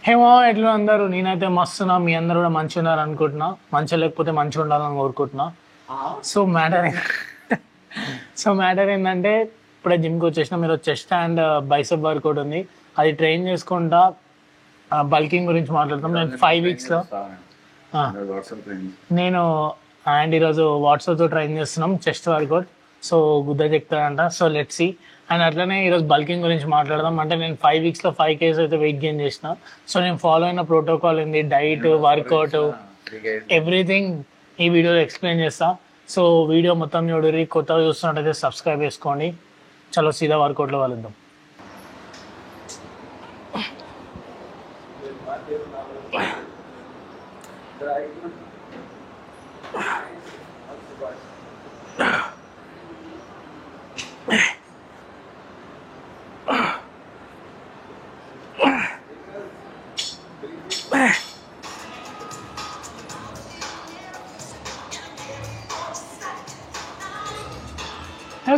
హేమో ఎట్లా అందరూ నేనైతే మస్తున్నా, మీ అందరూ కూడా మంచిగా ఉన్నారు అనుకుంటున్నా. మంచిగా లేకపోతే మంచిగా ఉండాలని కోరుకుంటున్నా. సో మ్యాటర్ మ్యాటర్ ఏంటంటే ఇప్పుడే జిమ్కి వచ్చేసిన. మీరు చెస్ట్ అండ్ బైసెప్ వర్కౌట్ ఉంది, అది ట్రైన్ చేసుకుంటా బల్కింగ్ గురించి మాట్లాడతాం. నేను 5 వీక్స్లో నేను అండ్ ఈరోజు వాట్సాప్తో ట్రైన్ చేస్తున్నాం చెస్ట్ వర్కౌట్. సో గుద్ద చెప్తాడంట. So let's see. అండ్ అట్లనే ఈరోజు బల్కింగ్ గురించి మాట్లాడదాం. అంటే నేను 5 వీక్స్లో 5 kgs అయితే వెయిట్ గెయిన్ చేసిన. సో నేను ఫాలో అయిన ప్రోటోకాల్ ఏంది, డైట్, వర్కౌట్, ఎవ్రీథింగ్ ఈ వీడియోలో ఎక్స్ప్లెయిన్ చేస్తా. సో వీడియో మొత్తం చూడరి. కొత్తగా చూస్తున్నట్టయితే సబ్స్క్రైబ్ చేసుకోండి. చలో సీదా వర్కౌట్లో కలుద్దాం.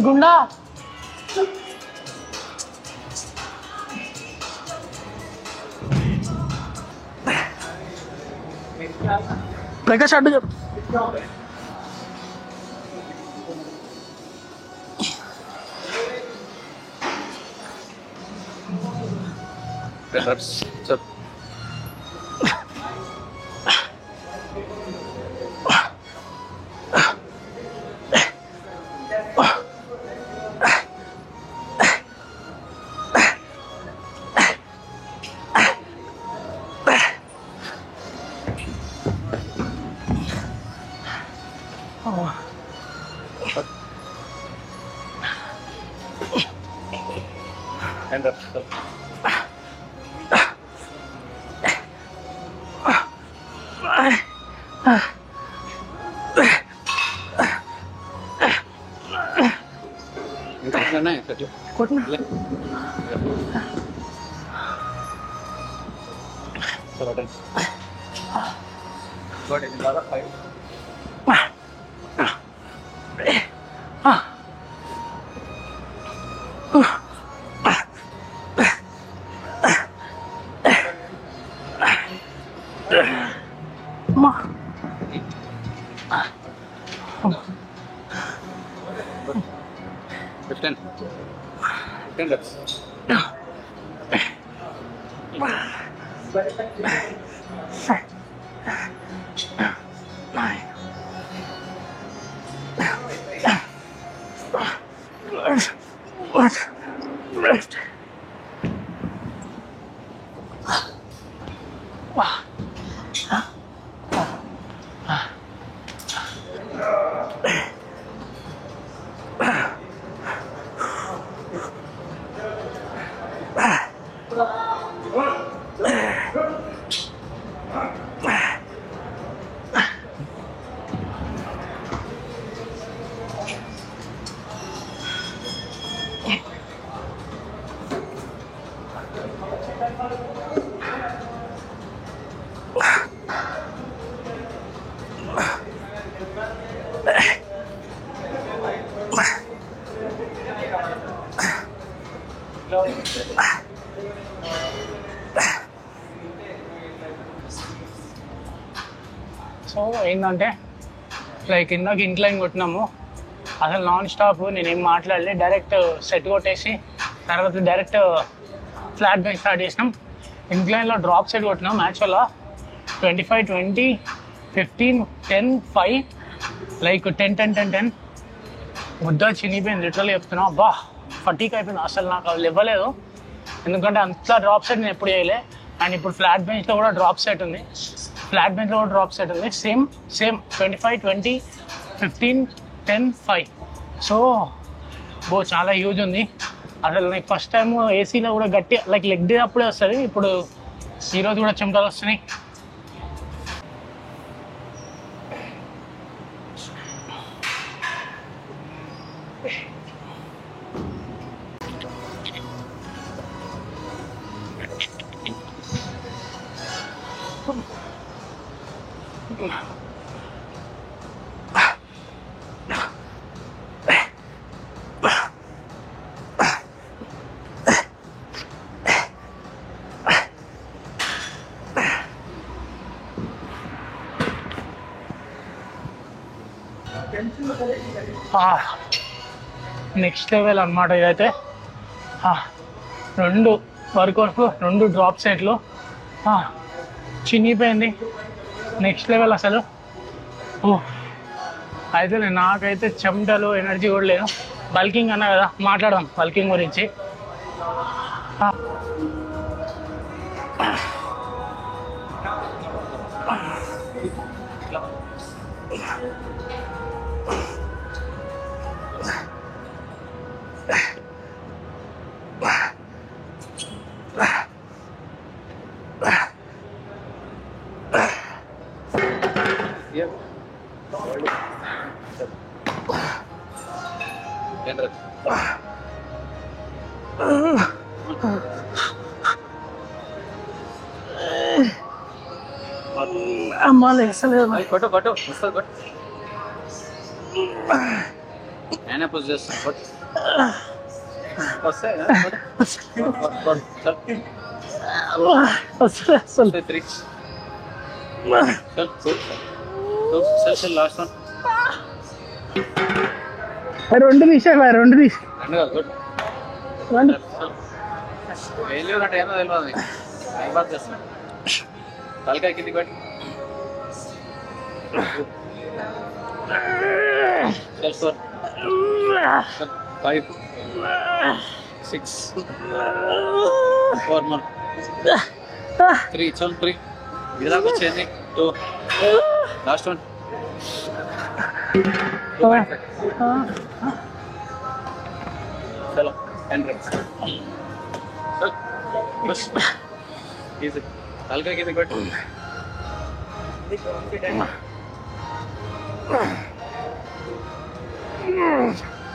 గుండా ప్రకాష్ అడ్డు చెప్పు. Hand up. Fifteen reps. So ఏంటంటే లైక్ ఇందాక ఇంక్లైన్ కొట్టినాము, అసలు నాన్ స్టాప్ నేనేం మాట్లాడలే, డైరెక్ట్ సెట్ కొట్టేసి తర్వాత డైరెక్ట్ ఫ్లాట్ బెంచ్ స్టార్ట్ చేసినాం. ఇంక్లైన్లో డ్రాప్ సెట్ కొట్టినాం. యాక్చువల్గా 25, 20, 15, 10, 5 లైక్ 10, 10, 10, 10 ముద్ద చినిగిపోయింది. లిటరల్లీ చెప్తున్నాం. అబ్బా ఫటీక్ అయిపోయింది. అసలు నాకు అది ఇవ్వలేదు, ఎందుకంటే అంత డ్రాప్ సెట్ నేను ఎప్పుడు చేయలే. అండ్ ఇప్పుడు ఫ్లాట్ బెంచ్లో కూడా డ్రాప్ సెట్ ఉంది. సేమ్ 25, 20, 15, 10, 5. సో చాలా యూజ్ ఉంది. అసలు నాకు ఫస్ట్ టైం ఏసీలో కూడా గట్టి లైక్ లెగ్ డే అప్పుడే వస్తుంది. ఇప్పుడు ఈరోజు కూడా చెమటలు వస్తున్నాయి. నెక్స్ట్ లెవెల్ అనమాట ఇదైతే. 2 వర్కౌట్స్, 2 డ్రాప్ సెట్లు, చినిగిపోయింది. నెక్స్ట్ లెవెల్ అసలు. అయితే నాకైతే చెమటలు, ఎనర్జీ కూడా లేదు. బల్కింగ్ అన్నా కదా, మాట్లాడదాం బల్కింగ్ గురించి. అమ్మా లేసలేదు. కొట్టు కొట్టు వస్తుంది కొట్టు. నేనే పుష్ చేస్తాను కొట్టు. వస్తాయి అసలు 3. Last one. 2 తీసాయి, 2 తీసి 2 కాదు కొట్టు. 2 ఏం లేదంటే ఏమో తెలియదు. టైం పాస్ చేస్తాను. తలకాయ కిందికి పెట్టి 5 6 4 more 3 చల్ 3 ఇదాక వచ్చేది 2 లాస్ట్ వన్. చలో 10 reps. చల్ బస్ ఈజీ. తలకాయ కిందికి పెట్టు.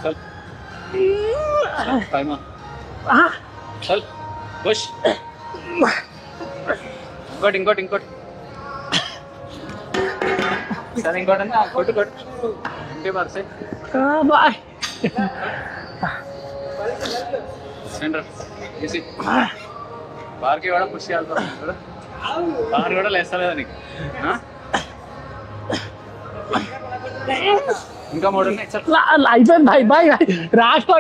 चल 5 more. चल पुश. इंकोट सर इंकोट ना कोट इंके बार से बाय सेंटर इसी बाहर की वाला पुश చేయాలి కదా. బార్ కూడా లేస్తలేదా నీకు? ఇంకా 3 ఉన్నాయి. అయిపోయింది. బాయ్ బాయ్ రాష్ట్ర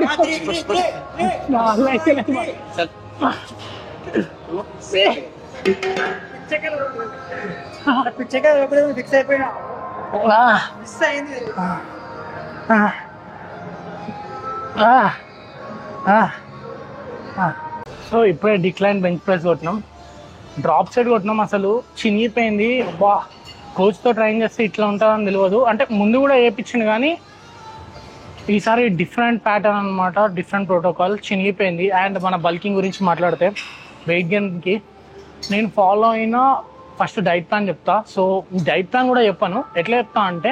ఫిక్స్ అయిపోయినా మిస్ అయింది. సో ఇప్పుడే డిక్లైన్ బెంచ్ ప్రెస్ కొట్టినాం, డ్రాప్ సైడ్ కొట్టినాం. అసలు చినిగిపోయింది. బా కోచ్తో ట్రైన్ చేస్తే ఇట్లా ఉంటుందని తెలియదు. అంటే ముందు కూడా వేయించింది కానీ ఈసారి డిఫరెంట్ ప్యాటర్న్ అనమాట, డిఫరెంట్ ప్రోటోకాల్. చినిగిపోయింది. అండ్ మన బల్కింగ్ గురించి మాట్లాడితే వెయిట్ గెయిన్కి నేను ఫాలో అయిన ఫస్ట్ డైట్ ప్లాన్ చెప్తా. సో డైట్ ప్లాన్ కూడా చెప్పాను. ఎట్లా చెప్తా అంటే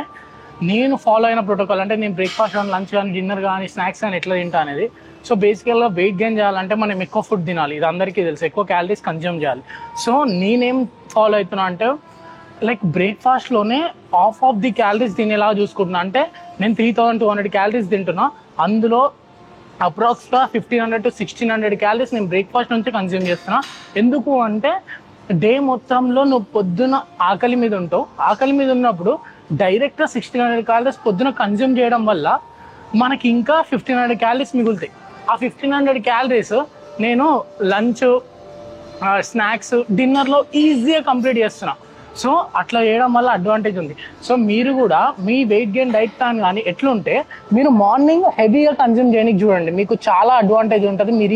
నేను ఫాలో అయిన ప్రోటోకాల్, అంటే నేను బ్రేక్ఫాస్ట్ కానీ, లంచ్ కానీ, డిన్నర్ కానీ, స్నాక్స్ కానీ ఎట్లా తింటా అనేది. సో బేసికల్గా వెయిట్ గెయిన్ చేయాలంటే మనం ఎక్కువ ఫుడ్ తినాలి, ఇది అందరికీ తెలుసు. ఎక్కువ క్యాలరీస్ కన్జ్యూమ్ చేయాలి. సో నేనేం ఫాలో అవుతున్నా అంటే లైక్ బ్రేక్ఫాస్ట్లోనే హాఫ్ ఆఫ్ ది క్యాలరీస్ తినేలా చూసుకుంటున్నా. అంటే నేను 3200 క్యాలరీస్ తింటున్నా, అందులో అప్రాక్స్గా 1500 to 1600 క్యాలరీస్ నేను బ్రేక్ఫాస్ట్ నుంచి కన్జ్యూమ్ చేస్తున్నా. ఎందుకు అంటే డే మొత్తంలో నువ్వు పొద్దున ఆకలి మీద ఉంటావు. ఆకలి మీద ఉన్నప్పుడు డైరెక్ట్గా 1600 క్యాలరీస్ పొద్దున కన్జ్యూమ్ చేయడం వల్ల మనకి ఇంకా 1500 క్యాలరీస్ మిగులుతాయి. ఆ 1500 క్యాలరీస్ నేను లంచ్, స్నాక్స్, డిన్నర్లో ఈజీగా కంప్లీట్ చేస్తున్నా. సో అట్లా చేయడం వల్ల అడ్వాంటేజ్ ఉంది. సో మీరు కూడా మీ వెయిట్ గెయిన్ డైట్ ప్లాన్ కానీ ఎట్లుంటే మీరు మార్నింగ్ హెవీగా కన్జ్యూమ్ చేయడానికి చూడండి, మీకు చాలా అడ్వాంటేజ్ ఉంటుంది. మీరు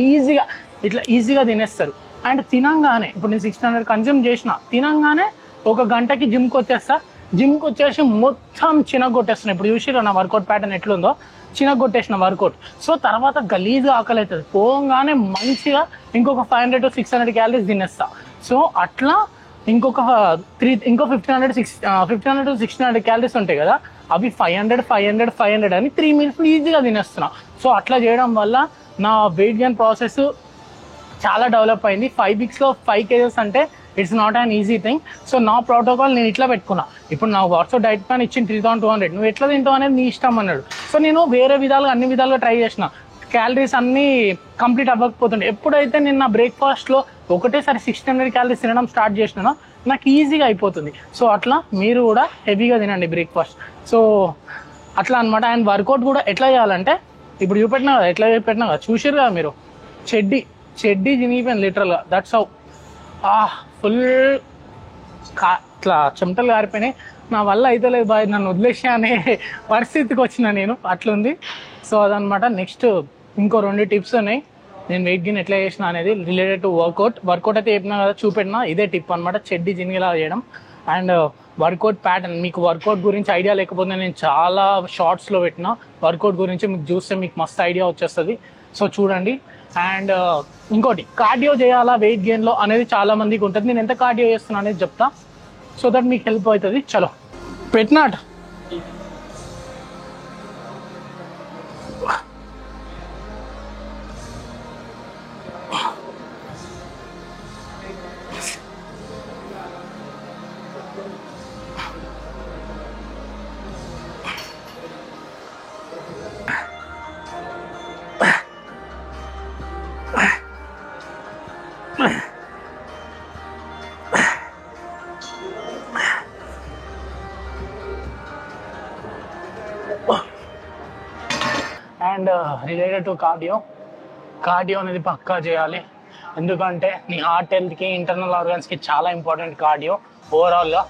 ఈజీగా తినేస్తారు. అండ్ తినంగానే ఇప్పుడు నేను 1600 కన్జ్యూమ్ చేసిన, తినంగానే 1 గంటకి జిమ్కి వచ్చేస్తా. జిమ్కి వచ్చేసి మొత్తం చినగొట్టేస్తున్నా. ఇప్పుడు చూసి నా వర్కౌట్ ప్యాటర్న్ ఎట్లుందో, చినగొట్టేసిన వర్కౌట్. సో తర్వాత గలీజ్గా ఆకలి అవుతుంది. పోగానే మంచిగా ఇంకొక 500 to 600 క్యాలరీస్ తినేస్తా. సో అట్లా ఇంకొక 1500 to 1600 క్యాలరీస్ ఉంటాయి కదా, అవి 500 అని 3 మీల్స్ ఈజీగా తినేస్తున్నా. సో అట్లా చేయడం వల్ల నా వెయిట్ గెయిన్ ప్రాసెస్ చాలా డెవలప్ అయింది. 5 weeksలో 5 kgs అంటే it's not an easy thing. So నా ప్రోటోకాల్ నేను ఇట్లా పెట్టుకున్నా. ఇప్పుడు నా వాట్సాప్ డైట్ ప్లాన్ ఇచ్చిన 3200, నువ్వు ఎట్లా తింటావు అనేది నీ ఇష్టం అన్నాడు. సో నేను వేరే విధాలుగా అన్ని విధాలుగా ట్రై చేసిన. క్యాలరీస్ అన్నీ కంప్లీట్ అవ్వకపోతుండే. ఎప్పుడైతే నేను నా బ్రేక్ఫాస్ట్లో ఒకటేసారి 1600 క్యాలరీస్ తినడం స్టార్ట్ చేసినానో నాకు ఈజీగా అయిపోతుంది. సో అట్లా మీరు కూడా హెవీగా తినండి బ్రేక్ఫాస్ట్. సో అట్లా అనమాట. అండ్ వర్కౌట్ కూడా ఎట్లా చేయాలంటే ఇప్పుడు చూపెట్టినా కదా, ఎట్లా చూపెట్టినా కదా, చూసారు కదా మీరు, చెడ్డీ చినిగిపోయింది లిటరల్గా. దట్స్ హౌ ఫుల్ ఇట్లా చెమటలు గారిపోయినాయి. నా వల్ల అయితే లేదు బాయ్, నన్ను వదిలేసా అనే పరిస్థితికి వచ్చిన నేను, అట్లుంది. సో అదనమాట. నెక్స్ట్ ఇంకో 2 టిప్స్ ఉన్నాయి నేను వెయిట్ గెయిన్ ఎట్లా చేసిన అనేది రిలేటెడ్ టు వర్కౌట్ అయితే చెప్పినా కదా, చూపెట్టినా. ఇదే టిప్ అనమాట, చెడ్డీ జినిగేలా చేయడం. అండ్ వర్కౌట్ ప్యాటర్న్, మీకు వర్కౌట్ గురించి ఐడియా లేకపోతే నేను చాలా షార్ట్స్లో పెట్టిన వర్కౌట్ గురించి, మీకు చూస్తే మీకు మస్తు ఐడియా వచ్చేస్తుంది. సో చూడండి. అండ్ ఇంకోటి, కార్డియో చేయాలా వెయిట్ గెయిన్లో అనేది చాలా మందికి ఉంటుంది. నేను ఎంత కార్డియో చేస్తున్నా అనేది చెప్తా, సో దట్ మీకు హెల్ప్ అవుతుంది. చలో పెట్టినాట్. అండ్ రిలేటెడ్ టు కార్డియో అనేది పక్కా చేయాలి. ఎందుకంటే నీ హార్ట్ హెల్త్కి, ఇంటర్నల్ ఆర్గన్స్కి చాలా ఇంపార్టెంట్ కార్డియో ఓవరాల్గా.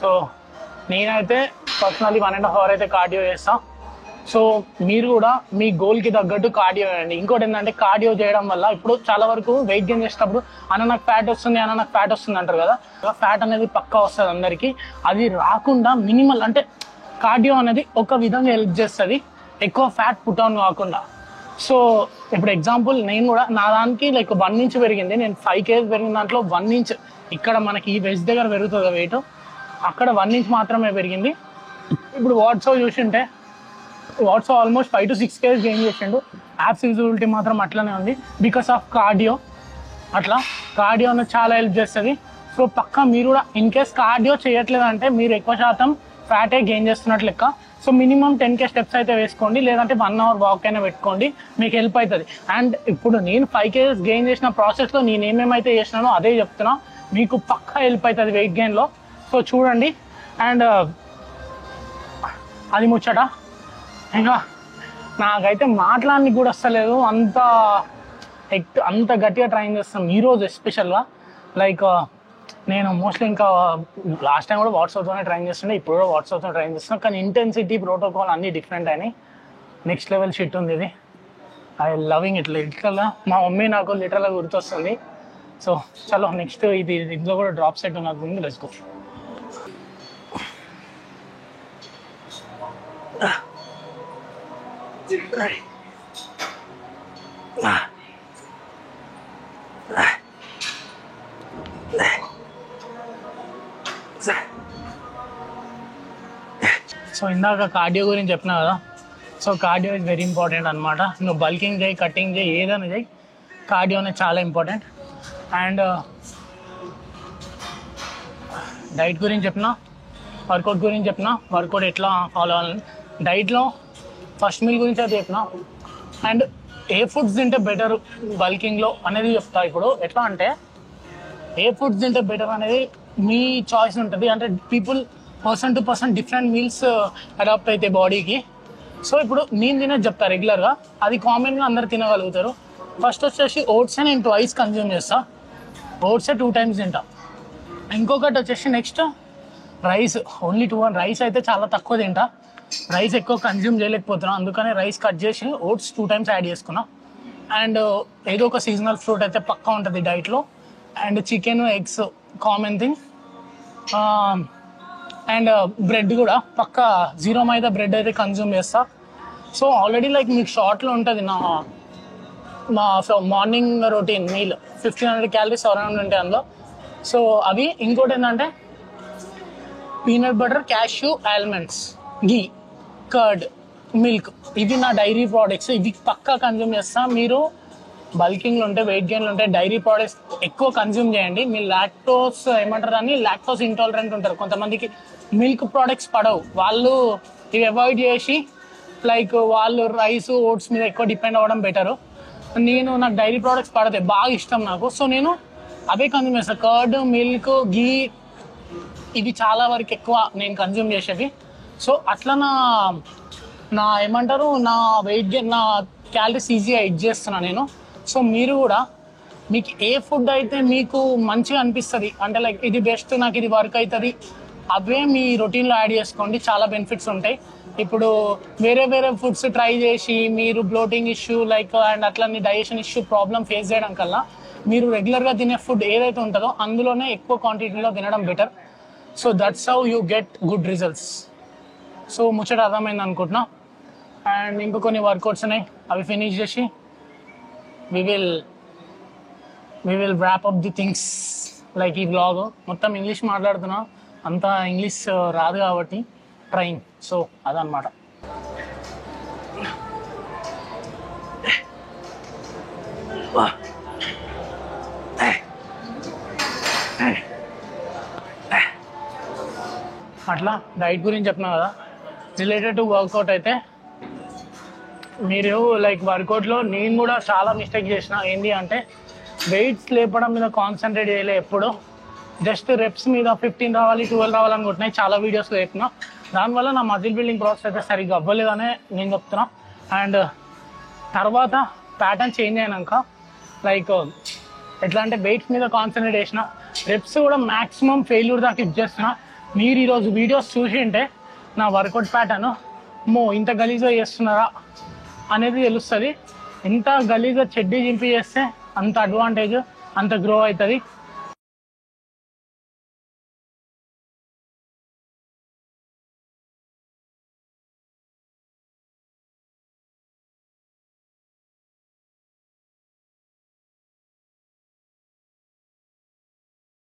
సో నేనైతే పర్సనల్లీ 1.5 hours అయితే కార్డియో చేస్తాను. సో మీరు కూడా మీ గోల్కి తగ్గట్టు కార్డియో చేయండి. ఇంకోటి ఏంటంటే, కార్డియో చేయడం వల్ల ఇప్పుడు చాలా వరకు వెయిట్ గెయిన్ చేసేటప్పుడు నాకు ఫ్యాట్ వస్తుంది అంటారు కదా. ఫ్యాట్ అనేది పక్కా వస్తుంది అందరికీ. అది రాకుండా మినిమల్ అంటే కార్డియో అనేది ఒక విధంగా హెల్ప్ చేస్తుంది, ఎక్కువ ఫ్యాట్ పుట్ ఆన్ కాకుండా. సో ఇప్పుడు ఎగ్జాంపుల్, నేను కూడా నా దానికి లైక్ 1 inch పెరిగింది. నేను 5 kg పెరిగిన దాంట్లో 1 inch ఇక్కడ మనకి ఈ వెస్ట్ దగ్గర పెరుగుతుంది వెయిట్, అక్కడ 1 inch మాత్రమే పెరిగింది. ఇప్పుడు వాట్సాప్ చూసింటే WhatsApp almost 5 to 6 kg gain చేసిండు. యాప్స్ విజిబిలిటీ మాత్రం అట్లనే ఉంది బికాస్ ఆఫ్ కార్డియో. అట్లా కార్డియో అనేది చాలా హెల్ప్ చేస్తుంది. సో పక్కా మీరు కూడా ఇన్ కేస్ కార్డియో చేయట్లేదు అంటే మీరు ఎక్కువ శాతం ఫ్యాటే గెయిన్ చేస్తున్నట్లు లెక్క. సో మినిమం 10K స్టెప్స్ అయితే వేసుకోండి, లేదంటే 1 hour వాక్ అయినా పెట్టుకోండి, మీకు హెల్ప్ అవుతుంది. అండ్ ఇప్పుడు నేను 5 kg గెయిన్ చేసిన ప్రాసెస్లో నేను ఏమేమైతే చేసినానో అదే చెప్తున్నా, మీకు పక్కా హెల్ప్ అవుతుంది వెయిట్ గెయిన్లో. సో చూడండి. అండ్ అది ముచ్చట. ఇంకా నాకైతే మాట్లాడడానికి కూడా వస్తలేదు, అంత గట్టిగా ట్రైన్ చేస్తాం ఈరోజు ఎస్పెషల్గా. లైక్ నేను మోస్ట్లీ ఇంకా లాస్ట్ టైం కూడా వాట్సాప్తోనే ట్రైన్ చేస్తుండే, ఇప్పుడు కూడా వాట్సాప్తో ట్రైన్ చేస్తున్నాను. కానీ ఇంటెన్సిటీ, ప్రోటోకాల్ అన్నీ డిఫరెంట్ అయినాయి. నెక్స్ట్ లెవెల్ షిట్ ఉంది ఇది. I loving it. లిటరల్గా మా మమ్మీ నాకు లిటరల్గా గుర్తొస్తుంది. సో చలో నెక్స్ట్ ఇందులో కూడా డ్రాప్ సెట్ నాకు ఉంది. Let's go. సో ఇందాక కార్డియో గురించి చెప్పినా కదా. So cardio is very important అనమాట. నువ్వు బల్కింగ్ చేయి, కటింగ్ చేయి, ఏదైనా చేయి, కార్డియో అనేది చాలా ఇంపార్టెంట్. అండ్ డైట్ గురించి చెప్పినా, వర్కౌట్ గురించి చెప్పినా, వర్కౌట్ ఎట్లా ఫాలో అవ్వాలని, డైట్లో ఫస్ట్ మీల్ గురించి అయితే చెప్పినా. అండ్ ఏ ఫుడ్స్ తింటే బెటర్ బల్కింగ్లో అనేది చెప్తా. ఇప్పుడు ఎట్లా అంటే, ఏ ఫుడ్స్ తింటే బెటర్ అనేది మీ చాయిస్ ఉంటుంది. అంటే person to person different meals adapt అయితే బాడీకి. సో ఇప్పుడు నేను తినేది చెప్తా రెగ్యులర్గా, అది కామన్గా అందరు తినగలుగుతారు. ఫస్ట్ వచ్చేసి ఓట్స్ నేను 2 కన్జ్యూమ్ చేస్తా. ఓట్సే 2 times తింటా. ఇంకొకటి వచ్చేసి నెక్స్ట్ రైస్, ఓన్లీ 2. రైస్ అయితే చాలా తక్కువ తింటా, రైస్ ఎక్కువ కన్జ్యూమ్ చేయలేకపోతున్నా, అందుకని రైస్ కట్ చేసి ఓట్స్ 2 times యాడ్ చేసుకున్నా. అండ్ ఏదో ఒక సీజనల్ ఫ్రూట్ అయితే పక్కా ఉంటుంది డైట్లో. And chicken, eggs common thing. And bread కూడా పక్కా 0 మైదా బ్రెడ్ అయితే కన్జ్యూమ్ చేస్తా. సో ఆల్రెడీ లైక్ మీకు షార్ట్లో ఉంటుంది మా morning routine meal, 1500 calories around ఉంటాయి అందులో. సో అవి. ఇంకోటి ఏంటంటే పీనట్ బటర్, క్యాష్యూ, ఆల్మండ్స్, ఘీ, కర్డ్, మిల్క్, ఇవి నా డైరీ ప్రోడక్ట్స్. ఇవి పక్కా కన్జ్యూమ్ చేస్తా. మీరు బల్కింగ్లో ఉంటే, వెయిట్ గెయిన్లో ఉంటే డైరీ ప్రోడక్ట్స్ ఎక్కువ కన్జ్యూమ్ చేయండి. మీరు లాక్టోస్ ఏమంటారు అని, లాక్టోస్ ఇంటాలరెంట్ ఉంటారు కొంతమందికి, మిల్క్ ప్రోడక్ట్స్ పడవు, వాళ్ళు ఇవి అవాయిడ్ చేసి లైక్ వాళ్ళు రైస్, ఓట్స్ మీద ఎక్కువ డిపెండ్ అవ్వడం బెటరు. నాకు డైరీ ప్రోడక్ట్స్ పడతాయి, బాగా ఇష్టం నాకు. సో నేను అవే కన్జ్యూమ్ చేస్తాను. కర్డ్, మిల్క్, ఘీ, ఇవి చాలా వరకు ఎక్కువ నేను కన్జ్యూమ్ చేసేవి. సో అట్లా నా ఏమంటారు నా వెయిట్ గెయిన్ నా క్యాలరీస్ ఈజీగా ఎడ్ చేస్తున్నా నేను. సో మీరు కూడా మీకు ఏ ఫుడ్ అయితే మీకు మంచిగా అనిపిస్తుంది అంటే లైక్ ఇది బెస్ట్ నాకు ఇది వర్క్ అవుతుంది అవే మీ రొటీన్లో యాడ్ చేసుకోండి, చాలా బెనిఫిట్స్ ఉంటాయి. ఇప్పుడు వేరే వేరే ఫుడ్స్ ట్రై చేసి మీరు బ్లోటింగ్ ఇష్యూ లైక్ అండ్ అట్లనే డైజెషన్ ఇష్యూ ప్రాబ్లం ఫేస్ చేయడం కల్లా మీరు రెగ్యులర్గా తినే ఫుడ్ ఏదైతే ఉంటుందో అందులోనే ఎక్కువ క్వాంటిటీలో తినడం better. So that's how you get good results. So ముచ్చట అర్థమైంది అనుకుంటున్నా. అండ్ ఇంకా కొన్ని వర్కౌట్స్ ఉన్నాయి, అవి ఫినిష్ చేసి we will wrap up the things. Like ఈ బ్లాగ్ మొత్తం ఇంగ్లీష్ మాట్లాడుతున్నా, అంతా ఇంగ్లీష్ రాదు కాబట్టి ట్రైన్. సో అదనమాట. అట్లా డైట్ గురించి చెప్పినా కదా. రిలేటెడ్ టు వర్కౌట్ అయితే మీరు లైక్ వర్కౌట్లో నేను కూడా చాలా మిస్టేక్ చేసిన. ఏంటి అంటే వెయిట్స్ లేపడం మీద కాన్సన్ట్రేట్ చేయలే ఎప్పుడు. జస్ట్ రెప్స్ మీద 15 రావాలి 12 రావాలనుకుంటున్నాయి, చాలా వీడియోస్లో చెప్పిన. దానివల్ల నా మజిల్ బిల్డింగ్ ప్రాసెస్ అయితే సరిగ్గా అవ్వలేదనే నేను చెప్తున్నా. అండ్ తర్వాత ప్యాటర్న్ చేంజ్ అయినాక లైక్ ఎట్లా అంటే వెయిట్స్ మీద కాన్సన్ట్రేట్ చేసిన, రెప్స్ కూడా మ్యాక్సిమం ఫెయిల్యూర్ దాకా ఇప్ చేస్తున్నా. మీరు ఈరోజు వీడియోస్ చూసి ఉంటే నా వర్కౌట్ ప్యాటర్న్ ఇంత గలీజ్గా చేస్తున్నారా అనేది తెలుస్తుంది. ఎంత గలీజ్గా చెడ్డీ చింపి చేస్తే అంత అడ్వాంటేజ్, అంత గ్రో అవుతుంది.